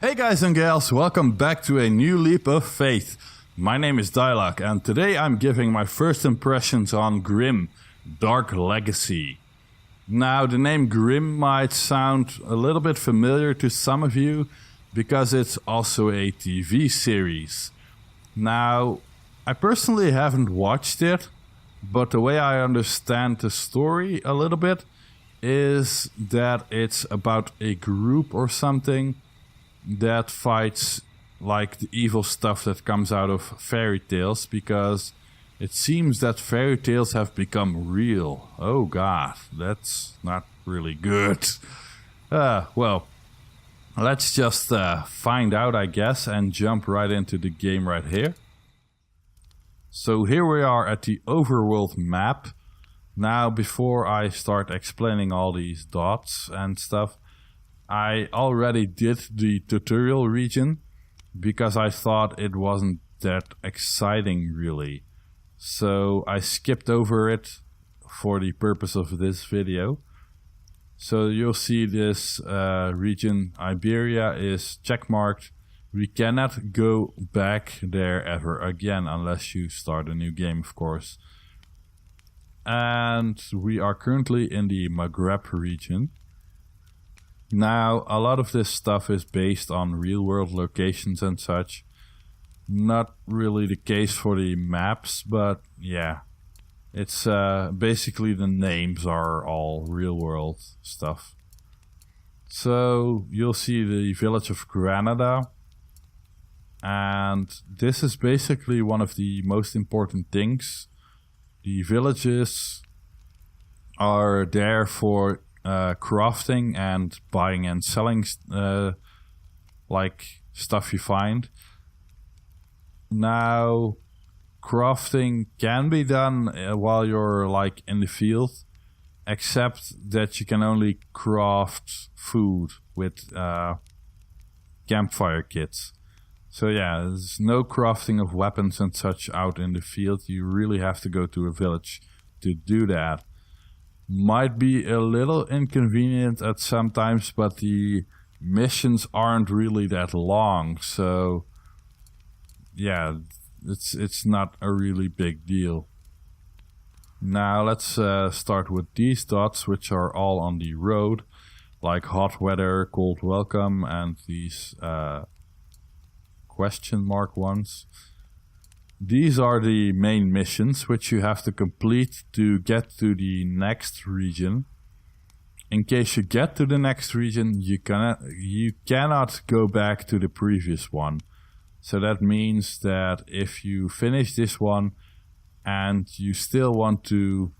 Hey guys and gals, welcome back to a new leap of faith. My name is Dylucke and today I'm giving my first impressions on Grimm, Dark Legacy. Now the name Grimm might sound a little bit familiar to some of you because it's also a TV series. Now I personally haven't watched it, but the way I understand the story a little bit is that it's about a group or something that fights like the evil stuff that comes out of fairy tales, because it seems that fairy tales have become real. Oh god, that's not really good. Well, let's just find out, I guess, and jump right into the game right here. So here we are at the overworld map. Now, before I start explaining all these dots and stuff, I already did the tutorial region because I thought it wasn't that exciting really. So I skipped over it for the purpose of this video. So you'll see this region, Iberia, is checkmarked. We cannot go back there ever again unless you start a new game, of course. And we are currently in the Maghreb region. Now, a lot of this stuff is based on real-world locations and such. Not really the case for the maps, but yeah. It's basically the names are all real-world stuff. So, you'll see the village of Granada. And this is basically one of the most important things. The villages are there for crafting and buying and selling like stuff you find. Now, crafting can be done while you're like in the field, except that you can only craft food with campfire kits. So yeah, there's no crafting of weapons and such out in the field. You really have to go to a village to do that. Might be a little inconvenient at some times, but the missions aren't really that long, so yeah, it's not a really big deal. Now let's start with these dots, which are all on the road, like hot weather, cold welcome, and these question mark ones. These are the main missions which you have to complete to get to the next region. In case you get to the next region, you cannot go back to the previous one. So that means that if you finish this one and you still want to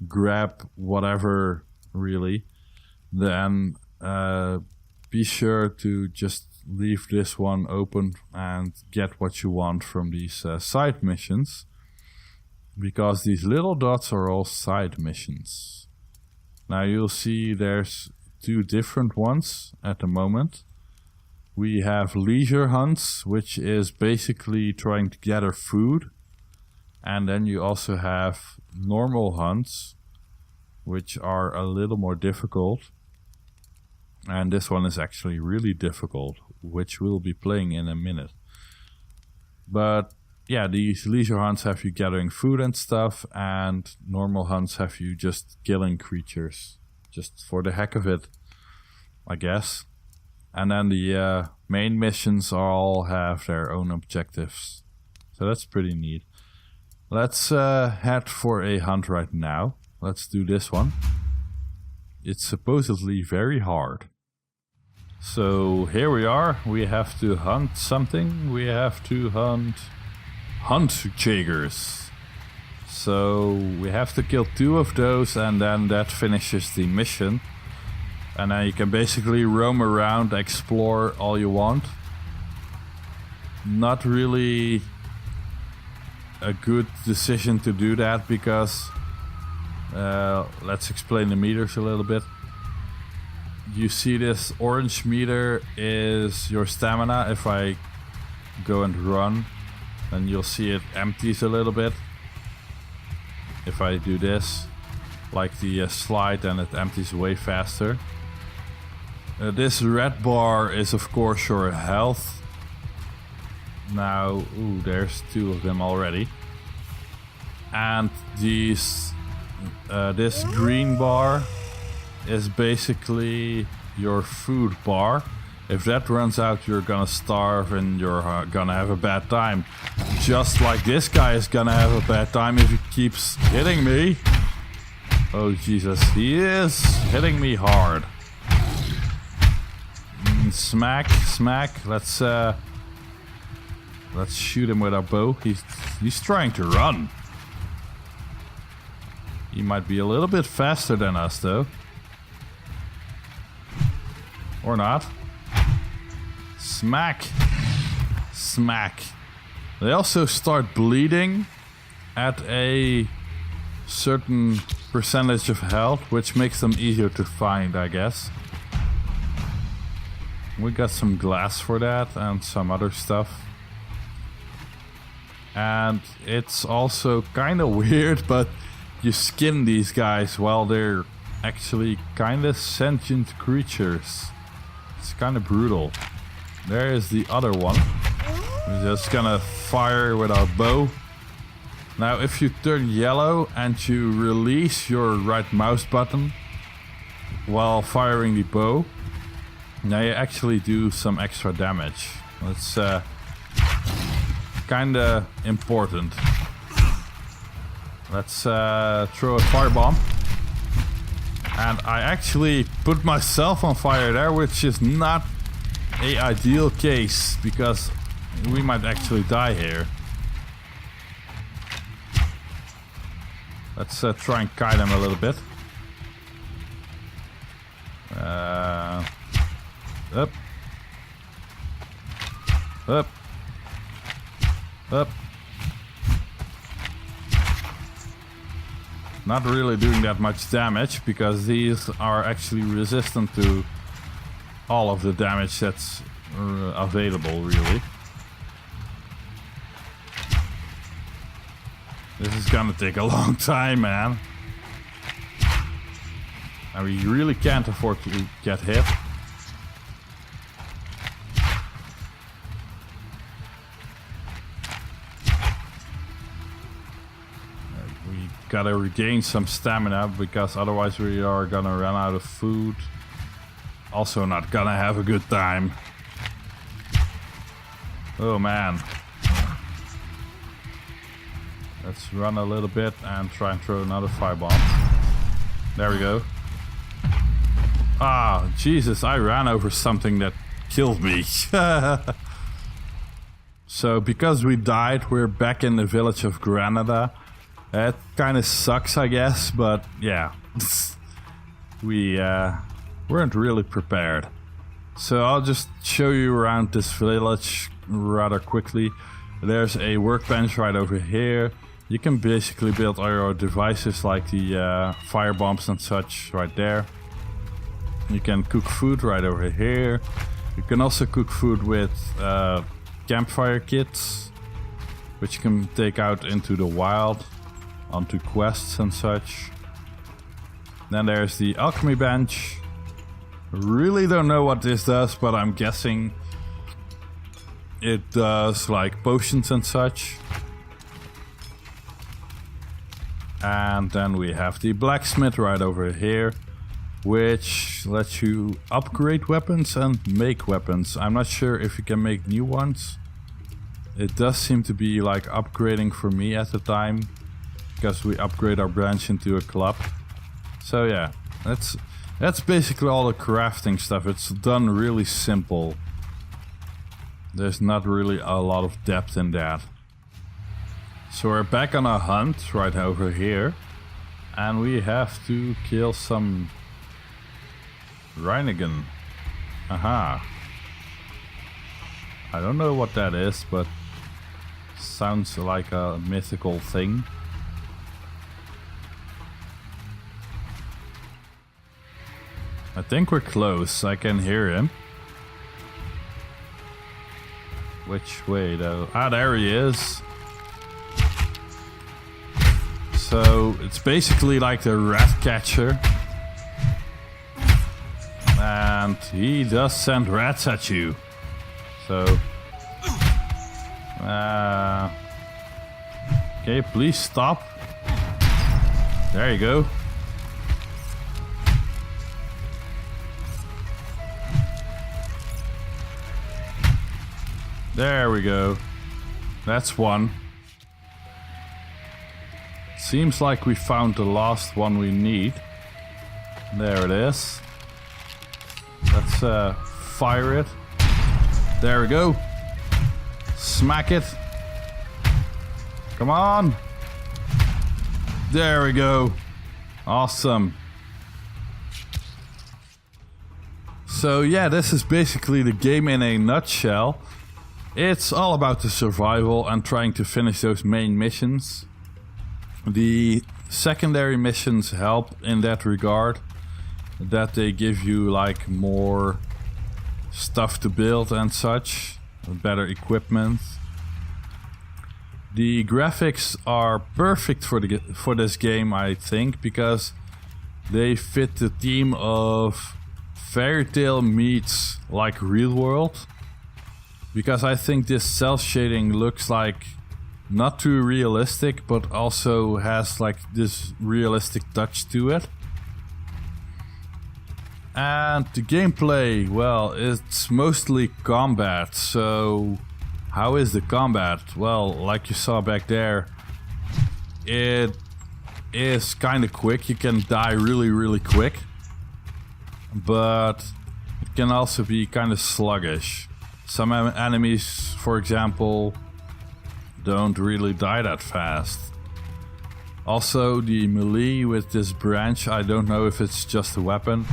grab whatever really, then be sure to just leave this one open and get what you want from these side missions, because these little dots are all side missions. Now you'll see there's two different ones at the moment. We have leisure hunts, which is basically trying to gather food, and then you also have normal hunts, which are a little more difficult. And this one is actually really difficult, which we'll be playing in a minute. But yeah, these leisure hunts have you gathering food and stuff, and normal hunts have you just killing creatures, just for the heck of it, I guess. And then the main missions all have their own objectives, so that's pretty neat. Let's head for a hunt right now. Let's do this one. It's supposedly very hard. So here we are, we have to hunt something, we have to hunt Jaegers. So we have to kill 2 of those and then that finishes the mission. And then you can basically roam around, explore all you want. Not really a good decision to do that because, let's explain the meters a little bit. You see this orange meter is your stamina. If I go and run, then you'll see it empties a little bit. If I do this, like the slide, then it empties way faster. This red bar is of course your health. Now, ooh, there's 2 of them already. And these, this green bar is basically your food bar. If that runs out, you're gonna starve and you're gonna have a bad time. Just like this guy is gonna have a bad time if he keeps hitting me. Oh Jesus, he is hitting me hard. Smack, smack. Let's shoot him with our bow. He's trying to run. He might be a little bit faster than us though. Or not. Smack. Smack. They also start bleeding at a certain percentage of health, which makes them easier to find, I guess. We got some glass for that and some other stuff. And it's also kind of weird, but you skin these guys while they're actually kind of sentient creatures. It's kind of brutal. There is the other one. We're just gonna fire with our bow. Now if you turn yellow and you release your right mouse button while firing the bow, now you actually do some extra damage. It's kinda important. Let's throw a firebomb. And I actually put myself on fire there, which is not an ideal case because we might actually die here. Let's try and kite him a little bit. Up. Up. Up. Not really doing that much damage because these are actually resistant to all of the damage that's available, really. This is gonna take a long time, man. And we really can't afford to get hit. We gotta regain some stamina because otherwise we are gonna run out of food. Also not gonna have a good time. Oh man. Let's run a little bit and try and throw another firebomb. There we go. Ah, Jesus, I ran over something that killed me. So because we died, we're back in the village of Granada. It kind of sucks, I guess, but yeah. We weren't really prepared. So I'll just show you around this village rather quickly. There's a workbench right over here. You can basically build all your devices like the fire bombs and such right there. You can cook food right over here. You can also cook food with campfire kits, which you can take out into the wild, onto quests and such. Then there's the alchemy bench. Really don't know what this does, but I'm guessing it does like potions and such. And then we have the blacksmith right over here, which lets you upgrade weapons and make weapons. I'm not sure if you can make new ones. It does seem to be like upgrading for me at the time, because we upgrade our branch into a club. So yeah, that's basically all the crafting stuff. It's done really simple. There's not really a lot of depth in that. So we're back on our hunt right over here. And we have to kill some Reinigen. Aha. I don't know what that is, but sounds like a mythical thing. I think we're close. I can hear him. Which way though? Ah, there he is. So it's basically like the rat catcher. And And he does send rats at you. So... okay, please stop. There you go. There we go. That's one. Seems like we found the last one we need. There it is. Let's fire it. There we go. Smack it. Come on. There we go. Awesome. So yeah, this is basically the game in a nutshell. It's all about the survival and trying to finish those main missions. The secondary missions help in that regard, that they give you like more stuff to build and such, better equipment. The graphics are perfect for this game, I think, because they fit the theme of fairy tale meets like real world. Because I think this cell shading looks like not too realistic, but also has like this realistic touch to it. And the gameplay, well, it's mostly combat. So how is the combat? Well, like you saw back there, it is kind of quick. You can die really quick, but it can also be kind of sluggish. Some enemies, for example, don't really die that fast. Also, the melee with this branch, I don't know if it's just a weapon.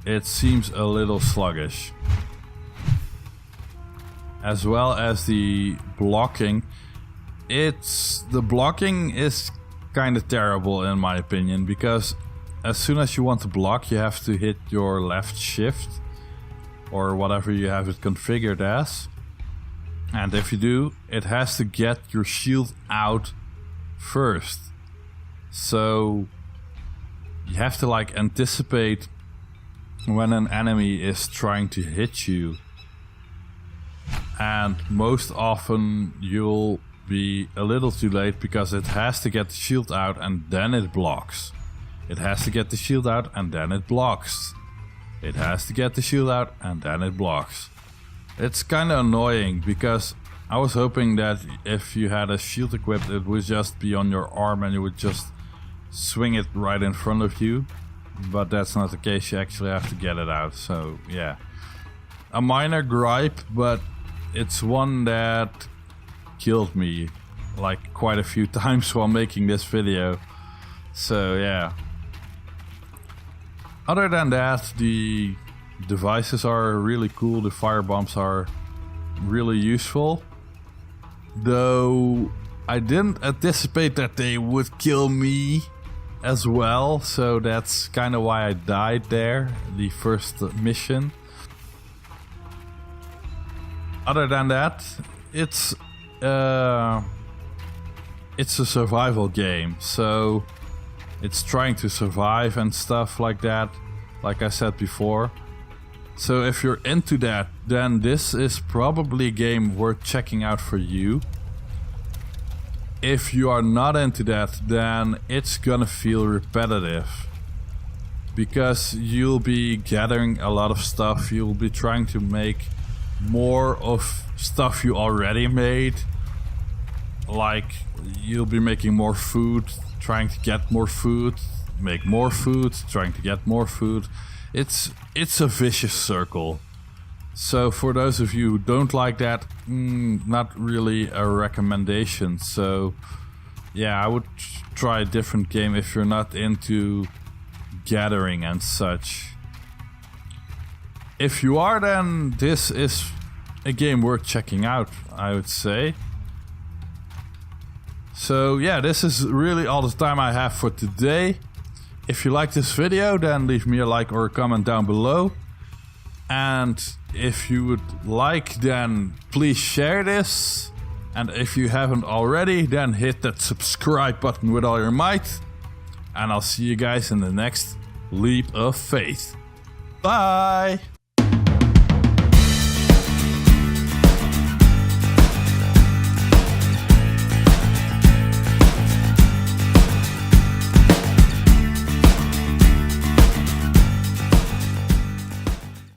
It seems a little sluggish. As well as the blocking. The blocking is kind of terrible in my opinion, because as soon as you want to block, you have to hit your left shift or whatever you have it configured as. And if you do, it has to get your shield out first. So you have to like anticipate when an enemy is trying to hit you. And most often you'll be a little too late, because it has to get the shield out and then it blocks. It has to get the shield out and then it blocks. It has to get the shield out and then it blocks. It's kind of annoying, because I was hoping that if you had a shield equipped, it would just be on your arm and you would just swing it right in front of you. But that's not the case, you actually have to get it out, so yeah. A minor gripe, but it's one that killed me like quite a few times while making this video. So yeah. Other than that, the devices are really cool, the fire bombs are really useful. Though I didn't anticipate that they would kill me as well, so that's kind of why I died there, the first mission. Other than that, it's a survival game, so it's trying to survive and stuff like that, like I said before. So if you're into that, then this is probably a game worth checking out for you. If you are not into that, then it's gonna feel repetitive, because you'll be gathering a lot of stuff, you'll be trying to make more of stuff you already made. Like, you'll be making more food, trying to get more food, make more food, trying to get more food. It's a vicious circle. So for those of you who don't like that, not really a recommendation. So yeah, I would try a different game if you're not into gathering and such. If you are, then this is a game worth checking out, I would say. So yeah, this is really all the time I have for today. If you like this video, then leave me a like or a comment down below. And if you would like, then please share this. And if you haven't already, then hit that subscribe button with all your might. And I'll see you guys in the next Leap of Faith. Bye!